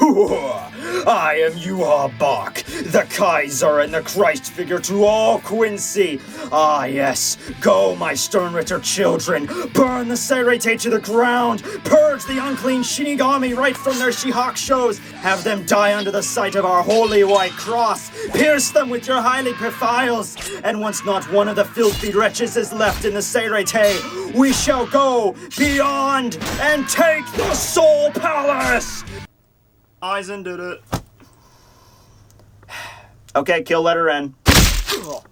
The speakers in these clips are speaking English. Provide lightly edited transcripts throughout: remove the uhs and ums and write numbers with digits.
I am Yuha Bach, the Kaiser and the Christ figure to all Quincy. Ah yes, go my Sternritter children, burn the Seirete to the ground, purge the unclean Shinigami right from their Shihakshos, have them die under the sight of our holy white cross, pierce them with your highly profiles, and once not one of the filthy wretches is left in the Seirete, we shall go beyond and take the Soul Palace! Aizen did it. Okay, kill letter N.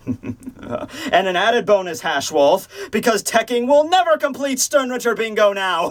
And an added bonus, Hashwolf, because Tekking will never complete Sternritter Bingo now.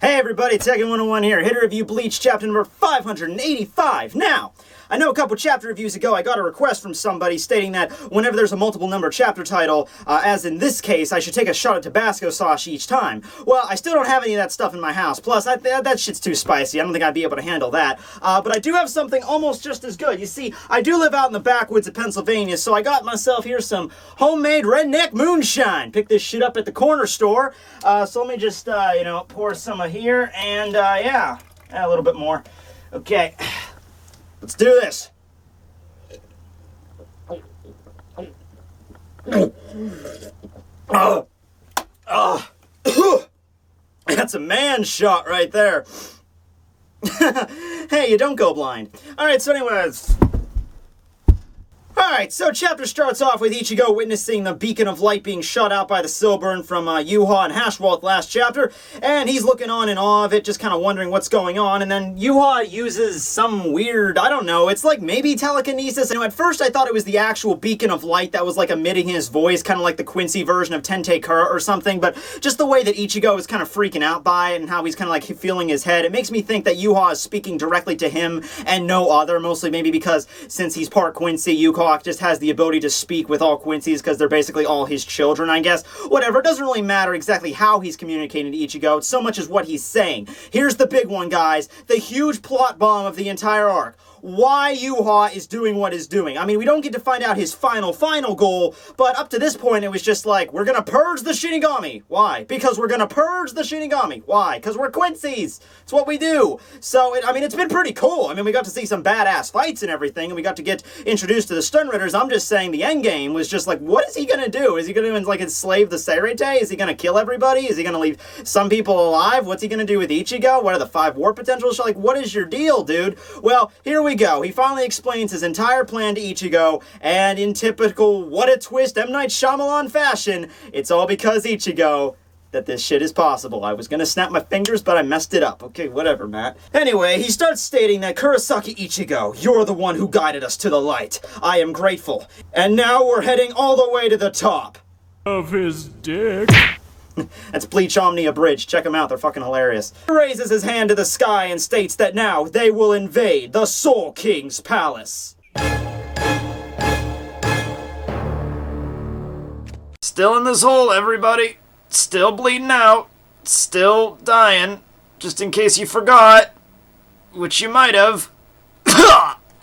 Hey everybody, Tekking101 here, here to review Bleach chapter number 585. Now, I know a couple chapter reviews ago I got a request from somebody stating that whenever there's a multiple number chapter title, as in this case, I should take a shot of Tabasco sauce each time. Well, I still don't have any of that stuff in my house, plus that shit's too spicy, I don't think I'd be able to handle that. But I do have something almost just as good. You see, I do live out in the backwoods of Pennsylvania, so I got myself here some homemade redneck moonshine. Picked this shit up at the corner store, so let me just, pour some of here, and yeah, a little bit more. Okay, let's do this. That's a man shot right there. Hey, you don't go blind. Alright, so anyways. Alright, so chapter starts off with Ichigo witnessing the beacon of light being shot out by the Silburn from Yuha and Hashwolf last chapter, and he's looking on in awe of it, just kind of wondering what's going on, and then Yuha uses some weird, I don't know, it's like maybe telekinesis. And at first I thought it was the actual beacon of light that was like emitting his voice, kind of like the Quincy version of Tente Kura or something, but just the way that Ichigo is kind of freaking out by it and how he's kind of like feeling his head, it makes me think that Yuha is speaking directly to him and no other, mostly maybe because since he's part Quincy, Yuha just has the ability to speak with all Quincy's because they're basically all his children, I guess. Whatever, it doesn't really matter exactly how he's communicating to Ichigo, it's so much as what he's saying. Here's the big one, guys. The huge plot bomb of the entire arc. Why Yuha is doing what he's doing. I mean, we don't get to find out his final goal, but up to this point, it was just like, we're gonna purge the Shinigami. Why? Because we're gonna purge the Shinigami. Why? Because we're Quincy's. It's what we do. So, I mean, it's been pretty cool. I mean, we got to see some badass fights and everything, and we got to get introduced to the Sternritters. I'm just saying the end game was just like, what is he gonna do? Is he gonna, like, enslave the Seirete? Is he gonna kill everybody? Is he gonna leave some people alive? What's he gonna do with Ichigo? What are the 5 war potentials? Like, what is your deal, dude? Well, here we go. He finally explains his entire plan to Ichigo, and in typical what a twist M. Night Shyamalan fashion, it's all because Ichigo that this shit is possible. I was gonna snap my fingers, but I messed it up. Okay, whatever, Matt. Anyway, he starts stating that Kurosaki Ichigo, you're the one who guided us to the light. I am grateful. And now we're heading all the way to the top of his dick. That's Bleach Omni abridged. Check them out, they're fucking hilarious. He raises his hand to the sky and states that now they will invade the Soul King's palace. Still in this hole, everybody. Still bleeding out. Still dying. Just in case you forgot. Which you might have.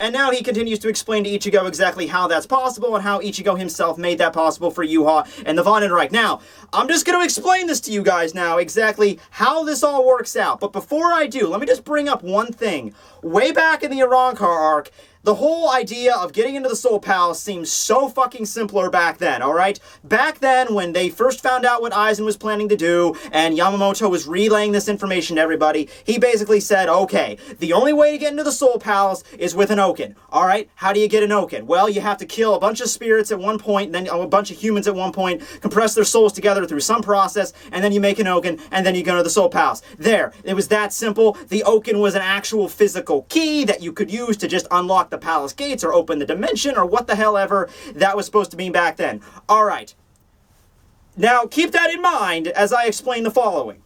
And now he continues to explain to Ichigo exactly how that's possible and how Ichigo himself made that possible for Yuha and the Vandenreich. Now, I'm just going to explain this to you guys now, exactly how this all works out. But before I do, let me just bring up one thing. Way back in the Arrancar arc, the whole idea of getting into the Soul Palace seems so fucking simpler back then, alright? Back then, when they first found out what Aizen was planning to do, and Yamamoto was relaying this information to everybody, he basically said, okay, the only way to get into the Soul Palace is with an Oken, alright? How do you get an Oken? Well, you have to kill a bunch of spirits at one point, then a bunch of humans at one point, compress their souls together through some process, and then you make an Oken, and then you go to the Soul Palace. There, it was that simple. The Oken was an actual physical key that you could use to just unlock the palace gates or open the dimension or what the hell ever that was supposed to mean back then. Alright. Now, keep that in mind as I explain the following.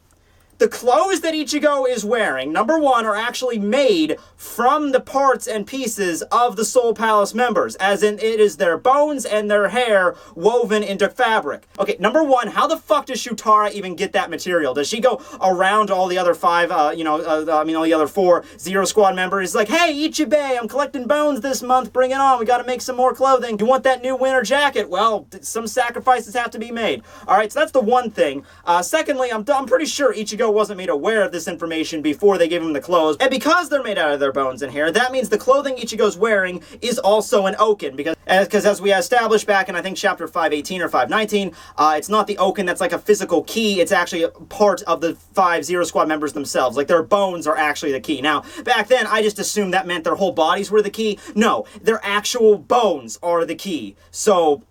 The clothes that Ichigo is wearing, number one, are actually made from the parts and pieces of the Soul Palace members, as in it is their bones and their hair woven into fabric. Okay, number one, how the fuck does Shutara even get that material? Does she go around all the other all the other 4 Zero Squad members, like, hey, Ichibei, I'm collecting bones this month, bring it on, we gotta make some more clothing. You want that new winter jacket? Well, some sacrifices have to be made. Alright, so that's the one thing. Secondly, I'm pretty sure Ichigo wasn't made aware of this information before they gave him the clothes. And because they're made out of their bones and hair, that means the clothing Ichigo's wearing is also an oken. Because as we established back in, I think, chapter 518 or 519, it's not the oken that's like a physical key, it's actually a part of the 5 Zero Squad members themselves. Like, their bones are actually the key. Now, back then, I just assumed that meant their whole bodies were the key. No, their actual bones are the key. So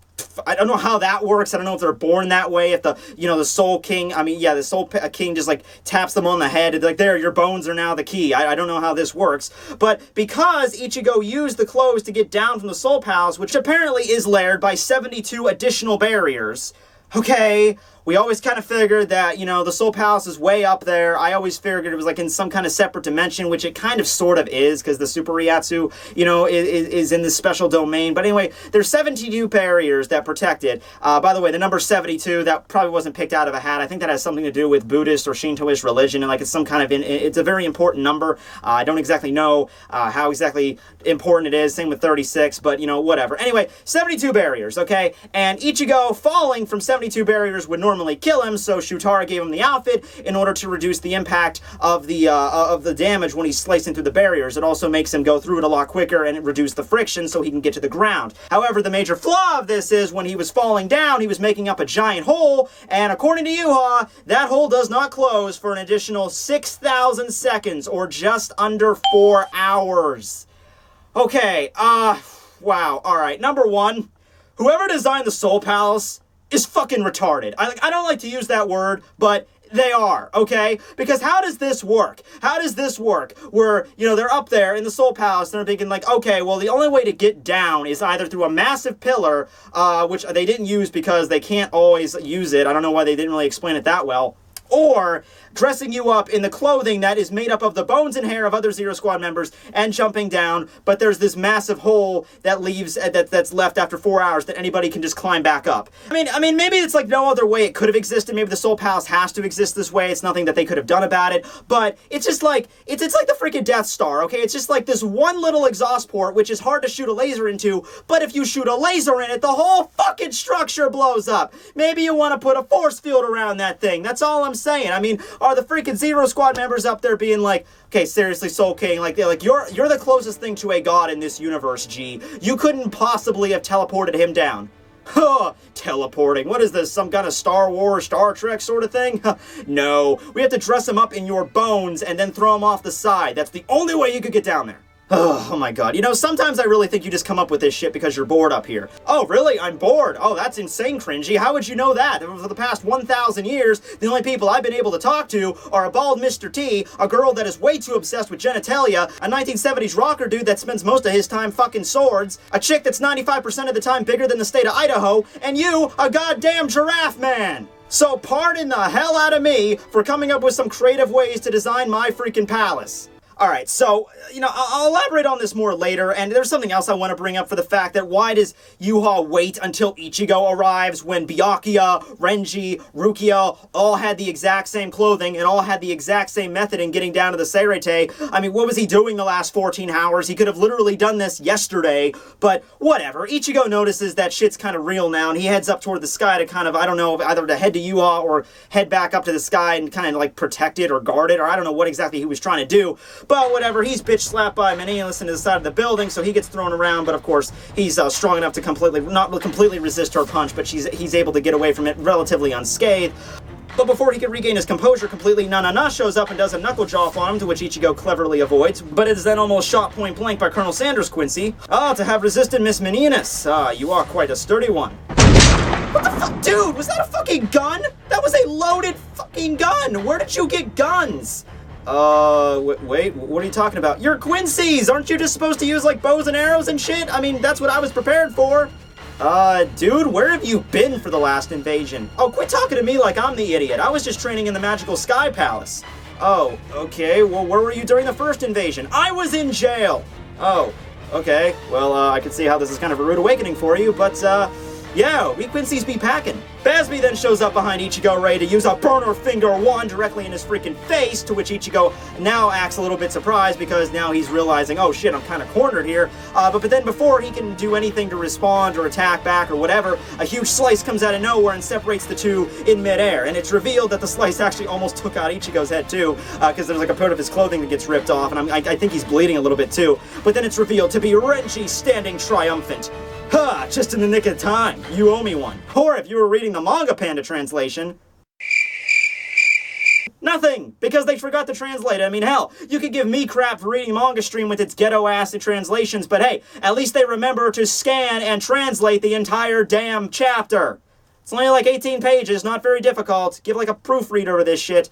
I don't know how that works. I don't know if they're born that way. If the Soul King, the Soul King just like taps them on the head. Like, there, your bones are now the key. I don't know how this works. But because Ichigo used the clothes to get down from the Soul Palace, which apparently is layered by 72 additional barriers, okay, we always kind of figured that, the Soul Palace is way up there. I always figured it was like in some kind of separate dimension, which it kind of sort of is, because the Super Ryatsu, is in this special domain. But anyway, there's 72 barriers that protect it. By the way, the number 72, that probably wasn't picked out of a hat. I think that has something to do with Buddhist or Shintoist religion, and like it's some kind of, it's a very important number. I don't exactly know how exactly important it is. Same with 36, but, whatever. Anyway, 72 barriers, okay? And Ichigo falling from 72 barriers would normally kill him, so Shutara gave him the outfit in order to reduce the impact of the damage when he's slicing through the barriers. It also makes him go through it a lot quicker and reduce the friction so he can get to the ground. However, the major flaw of this is when he was falling down, he was making up a giant hole, and according to Yuha, that hole does not close for an additional 6,000 seconds, or just under 4 hours. Okay, wow, alright. Number one, whoever designed the Soul Palace is fucking retarded. I don't like to use that word, but they are, okay? Because how does this work? How does this work? Where, they're up there in the Soul Palace, and they're thinking like, okay, well, the only way to get down is either through a massive pillar, which they didn't use because they can't always use it. I don't know why they didn't really explain it that well. Or dressing you up in the clothing that is made up of the bones and hair of other Zero Squad members and jumping down, but there's this massive hole that leaves that's left after 4 hours that anybody can just climb back up. I mean, maybe it's like no other way it could have existed. Maybe the Soul Palace has to exist this way. It's nothing that they could have done about it. But it's just like it's like the freaking Death Star, okay? It's just like this one little exhaust port, which is hard to shoot a laser into. But if you shoot a laser in it, the whole fucking structure blows up. Maybe you want to put a force field around that thing. That's all I'm saying. I mean, are the freaking Zero Squad members up there being like, okay, seriously, Soul King, you're the closest thing to a god in this universe, G. You couldn't possibly have teleported him down. Huh, teleporting. What is this, some kind of Star Wars, Star Trek sort of thing? No, we have to dress him up in your bones and then throw him off the side. That's the only way you could get down there. Oh my god. Sometimes I really think you just come up with this shit because you're bored up here. Oh, really? I'm bored? Oh, that's insane cringy. How would you know that? For the past 1,000 years, the only people I've been able to talk to are a bald Mr. T, a girl that is way too obsessed with genitalia, a 1970s rocker dude that spends most of his time fucking swords, a chick that's 95% of the time bigger than the state of Idaho, and you, a goddamn giraffe man! So pardon the hell out of me for coming up with some creative ways to design my freaking palace. Alright, so, I'll elaborate on this more later, and there's something else I want to bring up for the fact that why does Yuha wait until Ichigo arrives when Byakuya, Renji, Rukia all had the exact same clothing and all had the exact same method in getting down to the Seirete? I mean, what was he doing the last 14 hours? He could have literally done this yesterday, but whatever. Ichigo notices that shit's kind of real now, and he heads up toward the sky to kind of, I don't know, either to head to Yuha or head back up to the sky and kind of like protect it or guard it, or I don't know what exactly he was trying to do. But whatever, he's bitch slapped by Meneilus to the side of the building, so he gets thrown around, but of course, he's strong enough to not completely resist her punch, but he's able to get away from it relatively unscathed. But before he can regain his composure completely, Nanana shows up and does a knuckle jaw on him, to which Ichigo cleverly avoids, but it is then almost shot point blank by Colonel Sanders Quincy. Ah, to have resisted Miss Meneilus. Ah, you are quite a sturdy one. What the fuck? Dude, was that a fucking gun? That was a loaded fucking gun! Where did you get guns? Wait, what are you talking about? You're Quincy's! Aren't you just supposed to use, like, bows and arrows and shit? I mean, that's what I was prepared for. Dude, where have you been for the last invasion? Oh, quit talking to me like I'm the idiot. I was just training in the magical Sky Palace. Oh, okay, well, where were you during the first invasion? I was in jail! Oh, okay, well, I can see how this is kind of a rude awakening for you, but, yeah, we Quincy's be packing. Bazby then shows up behind Ichigo, ready to use a burner finger one directly in his freaking face, to which Ichigo now acts a little bit surprised because now he's realizing, oh shit, I'm kind of cornered here. But then before he can do anything to respond or attack back or whatever, a huge slice comes out of nowhere and separates the two in midair. And it's revealed that the slice actually almost took out Ichigo's head too, because there's like a part of his clothing that gets ripped off, and I think he's bleeding a little bit too. But then it's revealed to be Renji standing triumphant. Ha! Just in the nick of time. You owe me one. Or if you were reading the manga panda translation... Nothing! Because they forgot to translate it. I mean, hell, you could give me crap for reading manga stream with its ghetto-ass translations, but hey, at least they remember to scan and translate the entire damn chapter. It's only like 18 pages, not very difficult. Give like a proofreader of this shit.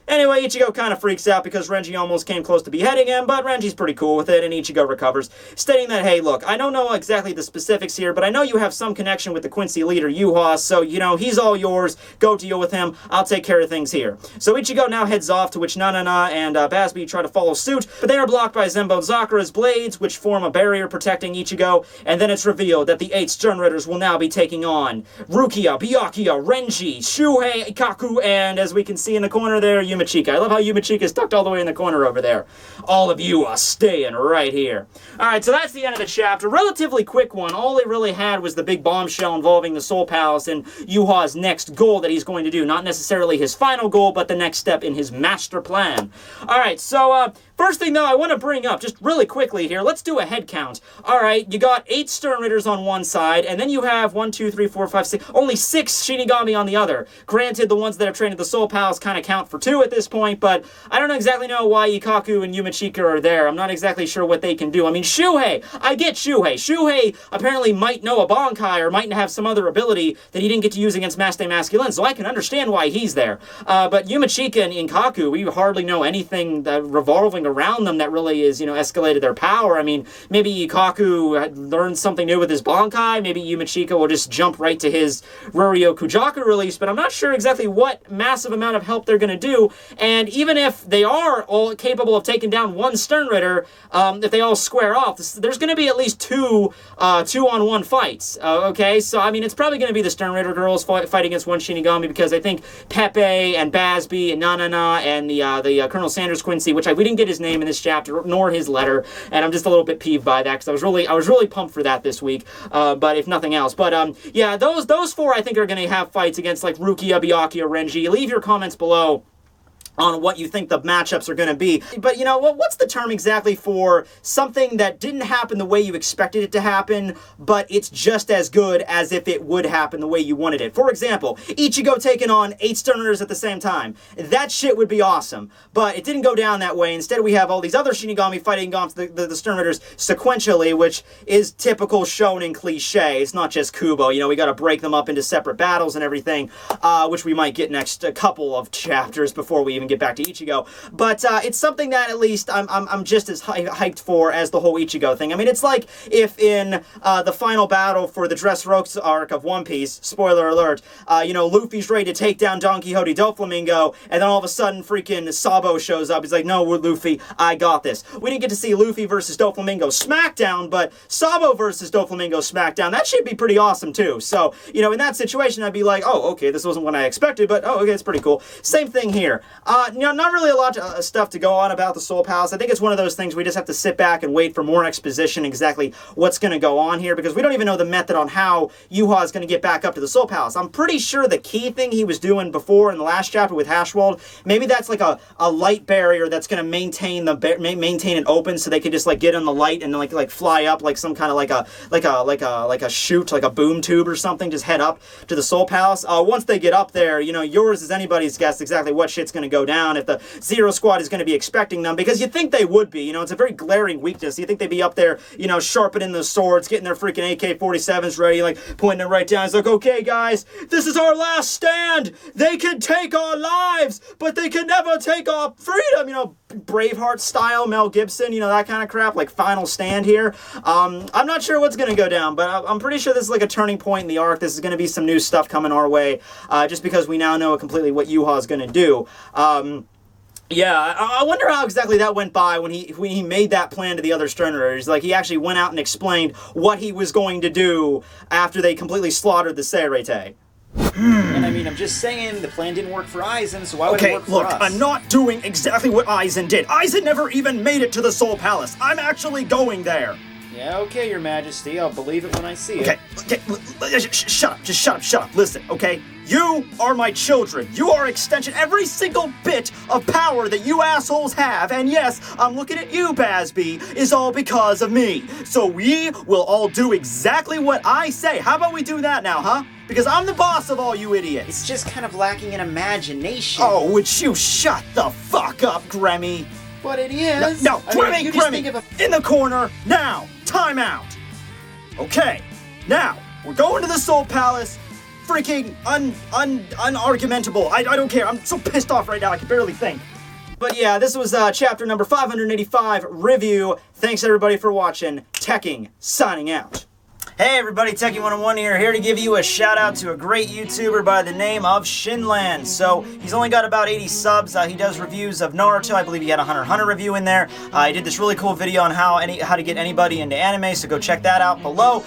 Anyway, Ichigo kind of freaks out because Renji almost came close to beheading him, but Renji's pretty cool with it, and Ichigo recovers, stating that, hey, look, I don't know exactly the specifics here, but I know you have some connection with the Quincy leader, Yuha, so, you know, he's all yours. Go deal with him. I'll take care of things here. So Ichigo now heads off, to which Nanana and Bazby try to follow suit, but they are blocked by Zenbo and Sakura's blades, which form a barrier protecting Ichigo, and then it's revealed that the 8 Stern Ridders will now be taking on Rukia, Byakuya, Renji, Shuhei, Ikkaku, and as we can see in the corner there, Yumichika. I love how Yumichika's tucked all the way in the corner over there. All of you are staying right here. Alright, so that's the end of the chapter. Relatively quick one. All they really had was the big bombshell involving the Soul Palace and Yuha's next goal that he's going to do. Not necessarily his final goal, but the next step in his master plan. Alright, so, first thing though I want to bring up, just really quickly here, let's do a head count. Alright, you got 8 Stern Ridders on one side, and then you have 1, 2, 3, 4, 5, 6, only 6 Shinigami on the other. Granted, the ones that have trained at the Soul Palace kind of count for 2 at this point, but I don't exactly know why Ikkaku and Yumichika are there. I'm not exactly sure what they can do. I mean, Shuhei, I get Shuhei. Shuhei apparently might know a Bankai or might have some other ability that he didn't get to use against Maste Masculine, so I can understand why he's there. But Yumichika and Ikkaku, we hardly know anything revolving around them that really is, you know, escalated their power. I mean, maybe Ikkaku had learned something new with his Bankai. Maybe Yumichika will just jump right to his Ruryo Kujaku release, but I'm not sure exactly what massive amount of help they're going to do. And even if they are all capable of taking down one Stern Ritter, if they all square off, there's going to be at least two on-one fights, okay? So, I mean, it's probably going to be the Stern Ritter girls fight against one Shinigami, because I think Pepe and Bazby and Nanana and the Colonel Sanders Quincy, which we didn't get his name in this chapter, nor his letter, and I'm just a little bit peeved by that, because I was really pumped for that this week, but if nothing else. But, yeah, those 4, I think, are going to have fights against, like, Rukia, Byakuya, Renji. Leave your comments below on what you think the matchups are going to be. But, you know, what's the term exactly for something that didn't happen the way you expected it to happen, but it's just as good as if it would happen the way you wanted it? For example, Ichigo taking on 8 Stern Ridders at the same time. That shit would be awesome, but it didn't go down that way. Instead, we have all these other Shinigami fighting against the Stern Ridders sequentially, which is typical shonen cliche. It's not just Kubo. You know, we got to break them up into separate battles and everything, which we might get next a couple of chapters before we even get back to Ichigo, but it's something that at least I'm just as hyped for as the whole Ichigo thing. I mean, it's like if in the final battle for the Dressrosa arc of One Piece, spoiler alert, you know, Luffy's ready to take down Don Quixote Doflamingo, and then all of a sudden freaking Sabo shows up. He's like, no, Luffy, I got this. We didn't get to see Luffy versus Doflamingo SmackDown, but Sabo versus Doflamingo SmackDown, that should be pretty awesome too. So, you know, in that situation, I'd be like, oh, okay, this wasn't what I expected, but oh, okay, it's pretty cool. Same thing here. You know, not really a lot of stuff to go on about the Soul Palace. I think it's one of those things we just have to sit back and wait for more exposition exactly what's going to go on here, because we don't even know the method on how Yuha is going to get back up to the Soul Palace. I'm pretty sure the key thing he was doing before in the last chapter with Hashwald, maybe that's like a light barrier that's going to maintain it open so they can just like get on the light and then like fly up like some kind of like a chute, like a boom tube or something, just head up to the Soul Palace. Once they get up there, you know, yours is anybody's guess exactly what shit's going to go down, if the Zero Squad is going to be expecting them, because you think they would be. You know, it's a very glaring weakness. You think they'd be up there, you know, sharpening those swords, getting their freaking AK-47s ready, like pointing it right down. It's like, okay, guys, this is our last stand. They can take our lives, but they can never take our freedom. You know, Braveheart style, Mel Gibson, you know, that kind of crap, like final stand here. I'm not sure what's going to go down, but I'm pretty sure this is like a turning point in the arc. This is going to be some new stuff coming our way, just because we now know completely what Yuha is going to do. Yeah, I wonder how exactly that went by when he made that plan to the other Sterners. Like, he actually went out and explained what he was going to do after they completely slaughtered the Seirete. And I mean, I'm just saying, the plan didn't work for Aizen, so why would it work for us? Okay, look, I'm not doing exactly what Aizen did. Aizen never even made it to the Soul Palace. I'm actually going there. Yeah, okay, Your Majesty. I'll believe it when I see it. Okay, shut up. Just shut up. Listen, okay? You are my children. You are extension. Every single bit of power that you assholes have, and yes, I'm looking at you, Bazby, is all because of me. So we will all do exactly what I say. How about we do that now, huh? Because I'm the boss of all you idiots. It's just kind of lacking in imagination. Oh, would you shut the fuck up, Gremmy? But it is. No, Gremmy, Gremmy, in the corner, now, time out. Okay, now, we're going to the Soul Palace, freaking unargumentable. I don't care, I'm so pissed off right now, I can barely think. But yeah, this was chapter number 585, review. Thanks everybody for watching. Tekking, signing out. Hey everybody, Tekking101 here to give you a shout out to a great YouTuber by the name of Shinland. So, he's only got about 80 subs. He does reviews of Naruto. I believe he had a Hunter x Hunter review in there. He did this really cool video on how to get anybody into anime, so go check that out below.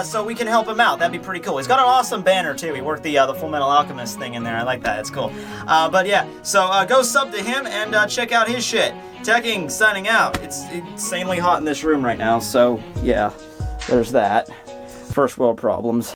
So we can help him out. That'd be pretty cool. He's got an awesome banner too. He worked the Full Metal Alchemist thing in there. I like that. It's cool. But yeah, so go sub to him and check out his shit. Tekking, signing out. It's insanely hot in this room right now, so yeah, there's that. First world problems.